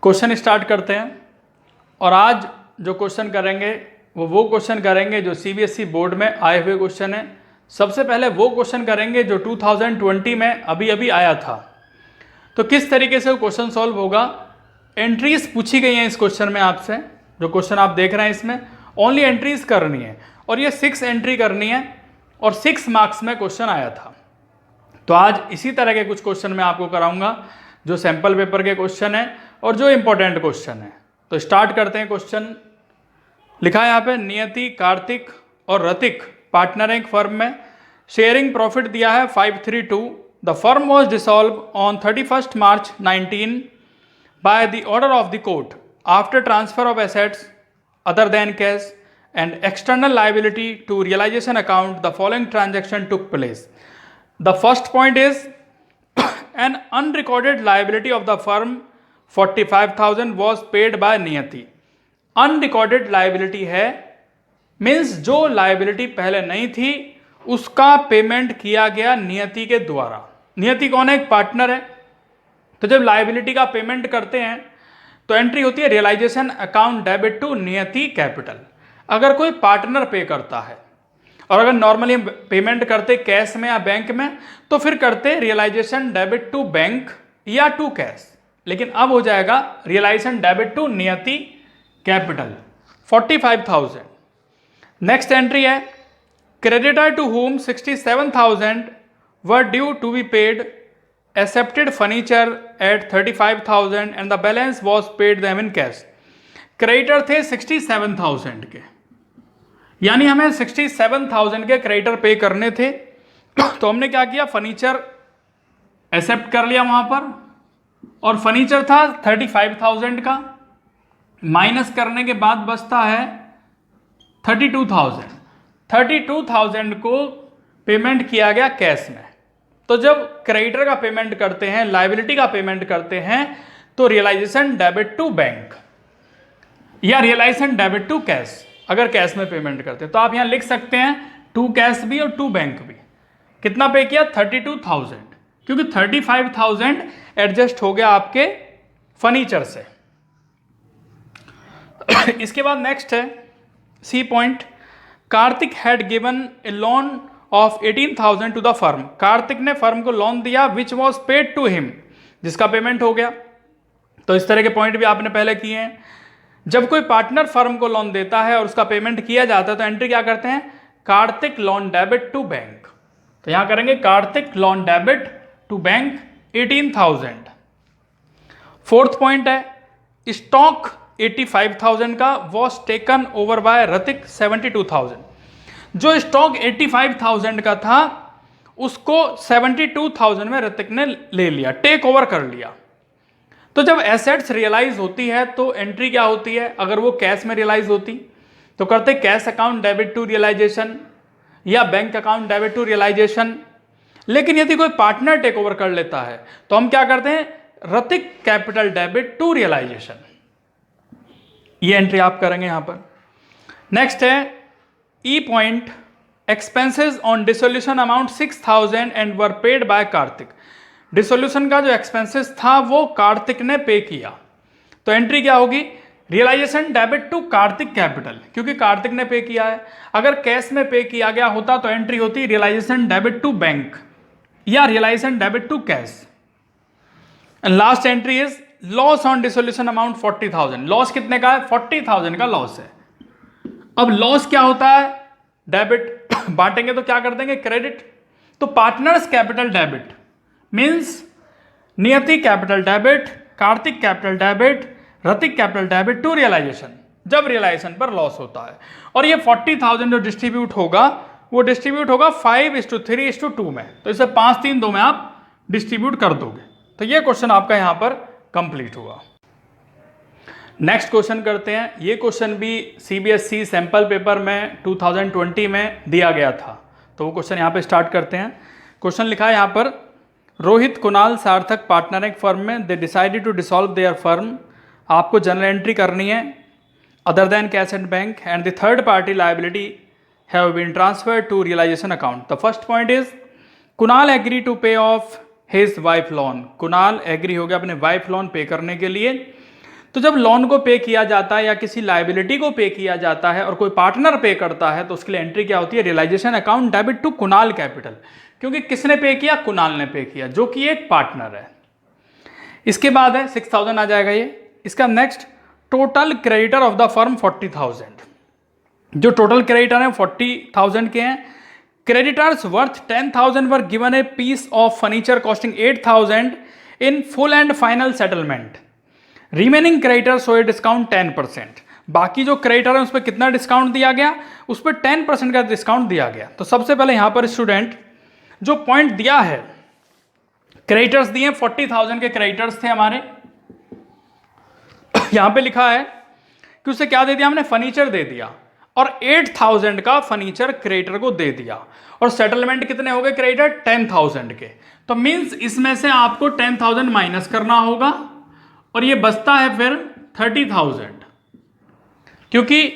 Question start करते हैं। और आज जो क्वेश्चन करेंगे वो क्वेश्चन करेंगे जो सीबीएसई बोर्ड में आए हुए क्वेश्चन है। सबसे पहले वो क्वेश्चन करेंगे जो 2020 में अभी अभी आया था। तो किस तरीके से वो क्वेश्चन सॉल्व होगा, एंट्रीज पूछी गई हैं इस क्वेश्चन में आपसे। जो क्वेश्चन आप देख रहे हैं इसमें ओनली एंट्रीज करनी है और ये 6 एंट्री करनी है और 6 मार्क्स में क्वेश्चन आया था। तो आज इसी तरह के कुछ क्वेश्चन मैं आपको कराऊंगा जो सैंपल पेपर के क्वेश्चन है और जो इंपॉर्टेंट क्वेश्चन है। तो स्टार्ट करते हैं। क्वेश्चन लिखा है यहाँ पे, नियति, कार्तिक और रतिक पार्टनर एक फर्म में, शेयरिंग प्रॉफिट दिया है 532। The firm was dissolve on 31 March 19 by the order of the court after transfer of assets other than cash and external liability to realisation account. The following transaction took place. The first point is an unrecorded liability of the firm 45,000 was paid by नियति। Unrecorded liability है means जो liability पहले नहीं थी उसका payment किया गया नियति के द्वारा। नियति कौन है? एक पार्टनर है। तो जब लाइबिलिटी का पेमेंट करते हैं तो एंट्री होती है realisation account debit to Niyati capital. अगर कोई पार्टनर पे करता है और अगर नॉर्मली पेमेंट करते कैश में या बैंक में तो फिर करते रियलाइजेशन डेबिट टू बैंक या टू कैश, लेकिन अब हो जाएगा realisation debit to Niyati capital 45,000। Next entry है, creditor to whom 67,000 were due to be paid accepted furniture at 35,000 and the balance was paid them in cash. Creditor थे 67,000 के, यानी हमें 67,000 के क्रेडिटर पे करने थे। तो हमने क्या किया, फर्नीचर एक्सेप्ट कर लिया वहां पर और फर्नीचर था 35,000 का, माइनस करने के बाद बचता है 32,000। 32,000 को पेमेंट किया गया कैश में। तो जब क्रेडिटर का पेमेंट करते हैं, लायबिलिटी का पेमेंट करते हैं तो रियलाइजेशन डेबिट टू बैंक या रियलाइजेशन डेबिट टू कैश अगर कैश में पेमेंट करते हैं। तो आप यहां लिख सकते हैं टू कैश भी और टू बैंक भी। कितना पे किया? 32,000, क्योंकि 35,000 एडजस्ट हो गया आपके फर्नीचर से। इसके बाद नेक्स्ट है C point, Kartik had given a loan of 18,000 to the firm. Kartik ने फर्म को लोन दिया which was paid to him, जिसका पेमेंट हो गया। तो इस तरह के पॉइंट भी आपने पहले किए हैं। जब कोई पार्टनर फर्म को लोन देता है और उसका पेमेंट किया जाता है तो एंट्री क्या करते हैं, Kartik loan debit to bank. तो यहां करेंगे Kartik loan debit to bank 18,000। Fourth point है, स्टॉक 85,000 का was taken over by Ratik 72,000। जो स्टॉक 85,000 का था उसको 72,000 में रतिक ने ले लिया, टेक ओवर कर लिया। तो जब एसेट्स रियलाइज होती है तो एंट्री क्या होती है, अगर वो कैश में रियलाइज होती तो करते cash account debit to realisation या bank account debit to realisation. लेकिन यदि कोई पार्टनर टेक ओवर कर लेता है तो हम क्या करते हैं, रतिक कैपिटल डेबिट टू रियलाइजेशन। ये एंट्री आप करेंगे यहां पर। नेक्स्ट है ई point, expenses on dissolution amount 6,000 and were paid by Kartik. Dissolution का जो एक्सपेंसेस था वो कार्तिक ने पे किया। तो एंट्री क्या होगी, realisation debit to Kartik capital, क्योंकि कार्तिक ने पे किया है। अगर कैश में पे किया गया होता तो एंट्री होती रियलाइजेशन डेबिट टू बैंक या realisation debit to cash. And last entry is loss on dissolution amount 40,000। Loss कितने का है? 40,000 का लॉस है। अब लॉस क्या होता है, डेबिट बांटेंगे तो क्या कर देंगे, क्रेडिट। तो partners capital debit means Niyati capital debit, Kartik capital debit, Ratik capital debit to realisation, जब रियलाइजेशन पर लॉस होता है। और ये 40,000 जो डिस्ट्रीब्यूट होगा वो डिस्ट्रीब्यूट होगा 5:3:2 में। तो इसे 5-3-2 में आप डिस्ट्रीब्यूट कर दोगे। तो ये क्वेश्चन आपका यहां पर कंप्लीट हुआ। नेक्स्ट क्वेश्चन करते हैं। ये क्वेश्चन भी सीबीएसई सैंपल पेपर में 2020 में दिया गया था। तो वो क्वेश्चन यहां पे स्टार्ट करते हैं। क्वेश्चन लिखा है यहां पर, रोहित, कुणाल, सार्थक पार्टनर एक फर्म में, they decided to dissolve their firm. आपको जनरल एंट्री करनी है other than cash and bank and the third party liability have been transferred to realisation account. The first point is Kunal agree to pay off his wife loan. Kunal agree हो गया अपने wife loan पे करने के लिए। तो जब लोन को पे किया जाता है या किसी लायबिलिटी को पे किया जाता है और कोई पार्टनर पे करता है तो उसके लिए एंट्री क्या होती है, realisation account debit to Kunal capital, क्योंकि किसने पे किया, कुणाल ने पे किया जो कि एक पार्टनर है। इसके बाद है 6000 आ जाएगा ये। इसका next, total creditor of the firm 40,000। जो टोटल क्रेडिटर है 40,000 के हैं। Creditors worth 10,000 were given a piece of furniture costing 8,000 in full and final settlement. Remaining creditor so a discount 10%। बाकी जो क्रेडिटर है उस पर कितना डिस्काउंट दिया गया, उस पर 10% का डिस्काउंट दिया गया। तो सबसे पहले यहां पर स्टूडेंट जो पॉइंट दिया है, क्रेडिटर्स दिए 40,000 के क्रेडिटर्स थे हमारे, यहां पे लिखा है कि उसे क्या दे दिया हमने, फर्नीचर दे दिया और 8,000 का फर्नीचर क्रेडिटर को दे दिया। और सेटलमेंट कितने हो गए क्रेडिटर, 10,000 के। तो मींस इसमें से आपको 10,000 माइनस करना होगा और ये बचता है फिर 30,000, क्योंकि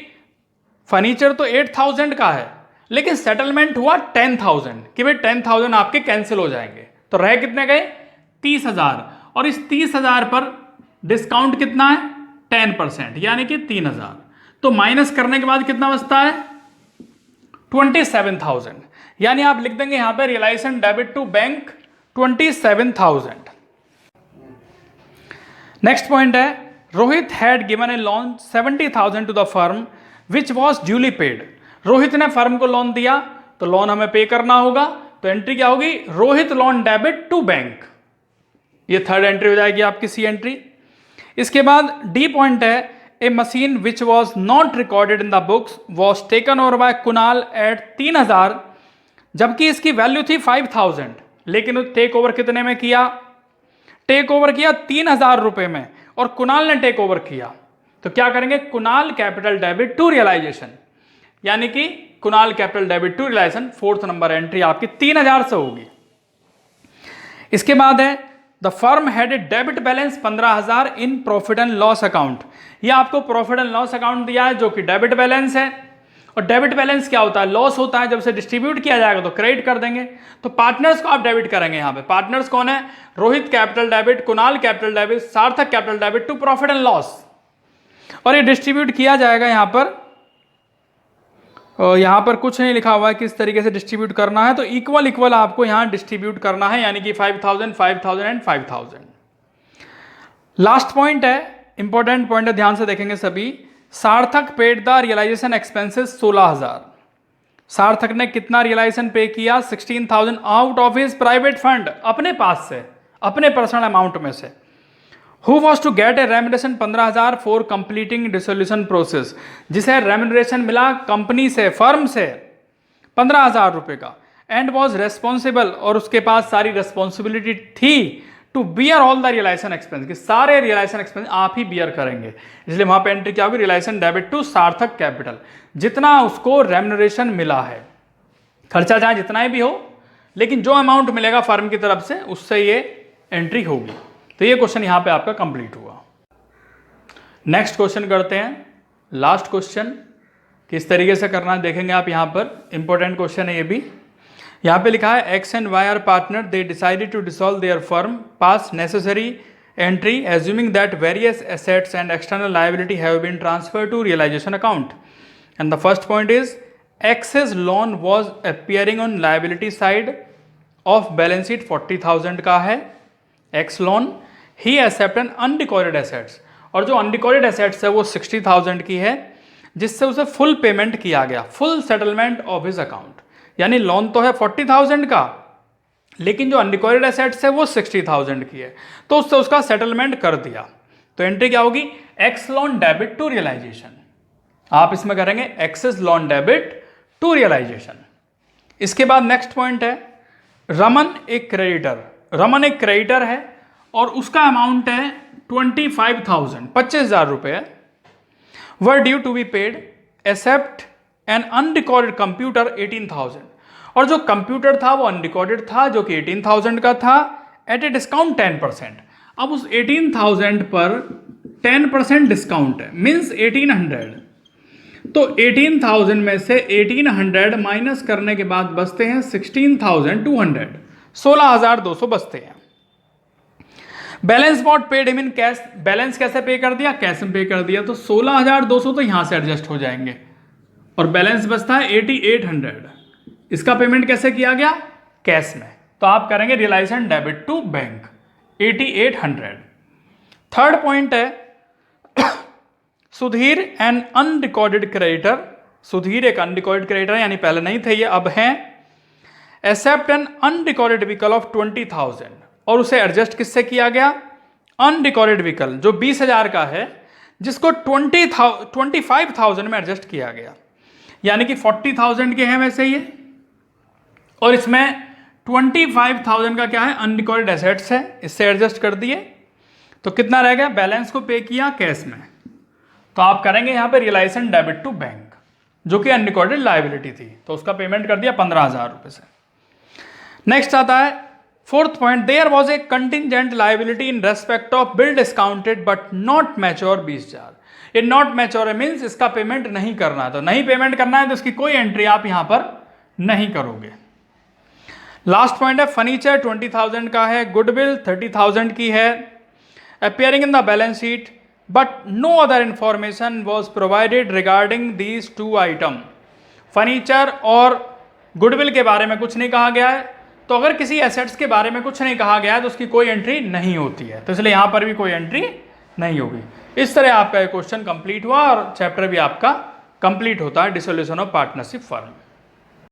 फर्नीचर तो 8,000 का है लेकिन सेटलमेंट हुआ 10,000 कि भाई 10,000 आपके कैंसिल हो जाएंगे। तो रह कितने गए, 30,000। और इस 30,000 पर डिस्काउंट कितना है, 10%, यानी कि 3,000। तो माइनस करने के बाद कितना बचता है, 27,000। यानी आप लिख देंगे यहां पर realisation debit to bank 27,000। Next point है, Rohit had given a loan 70,000 to the firm which was duly paid. Rohit ने फर्म को लोन दिया तो लोन हमें पे करना होगा। तो एंट्री क्या होगी, Rohit loan debit to bank. ये थर्ड एंट्री हो जाएगी आपकी, सी एंट्री। इसके बाद डी पॉइंट है, a machine which was not recorded in the books was taken over by Kunal at 3,000, जबकि इसकी वैल्यू थी 5,000, लेकिन टेक ओवर कितने में किया, टेक ओवर किया 3,000 रुपए में और कुणाल ने टेक ओवर किया। तो क्या करेंगे, Kunal capital debit to realisation, यानी कि Kunal capital debit to realisation. Fourth number entry आपकी 3,000 से होगी। इसके बाद है, the firm had a debit balance 15,000 in profit and loss account. ये आपको प्रॉफिट एंड लॉस अकाउंट दिया है जो कि डेबिट बैलेंस है। और डेबिट बैलेंस क्या होता है, लॉस होता है, जब से डिस्ट्रीब्यूट किया जाएगा तो क्रेडिट कर देंगे। तो पार्टनर्स को आप डेबिट करेंगे। यहाँ पे पार्टनर्स कौन है, Rohit capital debit, Kunal capital debit, Sarthak capital debit to profit and loss. और ये डिस्ट्रीब्यूट किया जाएगा यहाँ पर, यहाँ पर कुछ नहीं लिखा हुआ है किस तरीके से डिस्ट्रीब्यूट करना है। तो इक्वल इक्वल आपको यहाँ डिस्ट्रीब्यूट करना है, यानी कि 5,000, 5,000 एंड 5,000। लास्ट पॉइंट है, इंपॉर्टेंट पॉइंट है, ध्यान से देखेंगे सभी। सार्थक पेड द रियलाइजेशन एक्सपेंसेस 16,000। सार्थक ने कितना रियलाइजेशन पे किया, 16,000 out of his private fund, अपने पास से, अपने पर्सनल अमाउंट में से। Who was to get a remuneration 15,000 for completing dissolution process, जिसे रेम्युनरेशन मिला कंपनी से, फर्म से 15,000 रुपए का। एंड वॉज रेस्पॉन्सिबल, और उसके पास सारी रेस्पॉन्सिबिलिटी थी to bear all the realisation expense, कि सारे रियलाइजेशन एक्सपेंस आप ही बियर करेंगे। इसलिए वहां पे एंट्री क्या होगी, रियलाइजेशन डेबिट टू सार्थक कैपिटल, जितना उसको रेम्युनरेशन मिला है, खर्चा चाहे जितना ही भी हो, लेकिन जो अमाउंट मिलेगा फर्म की तरफ से उससे ये एंट्री होगी। तो ये क्वेश्चन यहां पे आपका कंप्लीट हुआ। नेक्स्ट क्वेश्चन करते हैं, लास्ट क्वेश्चन किस तरीके से करना है देखेंगे आप। यहां पर इंपॉर्टेंट क्वेश्चन है ये भी। यहां पे लिखा है, X and Y are partner, they decided to dissolve their firm, pass necessary entry assuming that various assets and external liability have been transferred to realisation account. And the first point is, excess loan was appearing on liability side of balance sheet 40,000 का है X loan. He accept an unrecorded assets, और जो unrecorded assets है वो 60,000 की है, जिससे उसे फुल पेमेंट किया गया, full settlement of his account. यानी लोन तो है 40,000 का, लेकिन जो अनरिकॉर्डेड एसेट्स है वो 60,000 की है, तो उससे उसका सेटलमेंट कर दिया। तो एंट्री क्या होगी, X loan debit to realisation. आप इसमें करेंगे excess loan debit to realisation. इसके बाद नेक्स्ट पॉइंट है, रमन एक क्रेडिटर, रमन एक क्रेडिटर है और उसका अमाउंट है 25,000, 25,000 रुपए were due to be paid accept an unrecorded computer 18,000। और जो कंप्यूटर था वो अनरिकॉर्डेड था, जो कि 18,000 का था, एट ए डिस्काउंट 10%। अब उस 18,000 पर 10% डिस्काउंट है, मीन्स 1,800। तो 18,000 में से 1,800 माइनस करने के बाद बचते हैं 16,200, 16,200 बचते हैं। Balance what paid him in cash, balance कैसे पे कर दिया, कैश में पे कर दिया, तो 16,200 तो यहां से एडजस्ट हो जाएंगे और बैलेंस बचता है 8800, इसका पेमेंट कैसे किया गया, कैश में, तो आप करेंगे realisation debit to bank 8800। Third point है Sudhir an unrecorded creditor, Sudhir एक अनरिकॉर्डेड क्रेडिटर यानी पहले नहीं थे ये, अब हैं, accept an unrecorded vehicle of 20,000, और उसे एडजस्ट किससे किया गया, अनरिकॉर्डेड व्हीकल जो 20,000 का है जिसको 25,000 में एडजस्ट किया गया, यानी कि 40,000 के हैं वैसे ये, और इसमें 25,000 का क्या है, अनरिकॉर्डेड एसेट्स है, इससे एडजस्ट कर दिए, तो कितना रह गया, बैलेंस को पे किया कैश में, तो आप करेंगे यहां पे रियलाइजेशन डेबिट टू बैंक जो कि अनरिकॉर्डेड लायबिलिटी थी, तो उसका पेमेंट कर दिया 15,000 रुपए से। नेक्स्ट आता है fourth point, there was a contingent liability in respect of bill discounted but not mature 20,000, ये नॉट मैच्योर मीन्स इसका पेमेंट नहीं करना है, तो नहीं पेमेंट करना है तो इसकी कोई एंट्री आप यहां पर नहीं करोगे। लास्ट पॉइंट है फर्नीचर 20,000 का है, गुडविल 30,000 की है, appearing in the balance sheet but no other information was provided regarding these two item, furniture और गुडविल के बारे में कुछ नहीं कहा गया है, तो अगर किसी एसेट्स के बारे में कुछ नहीं कहा गया है तो उसकी कोई एंट्री नहीं होती है, तो इसलिए यहां पर भी कोई एंट्री नहीं होगी। इस तरह आपका ये क्वेश्चन कंप्लीट हुआ और चैप्टर भी आपका कंप्लीट होता है डिसोल्यूशन ऑफ पार्टनरशिप फर्म।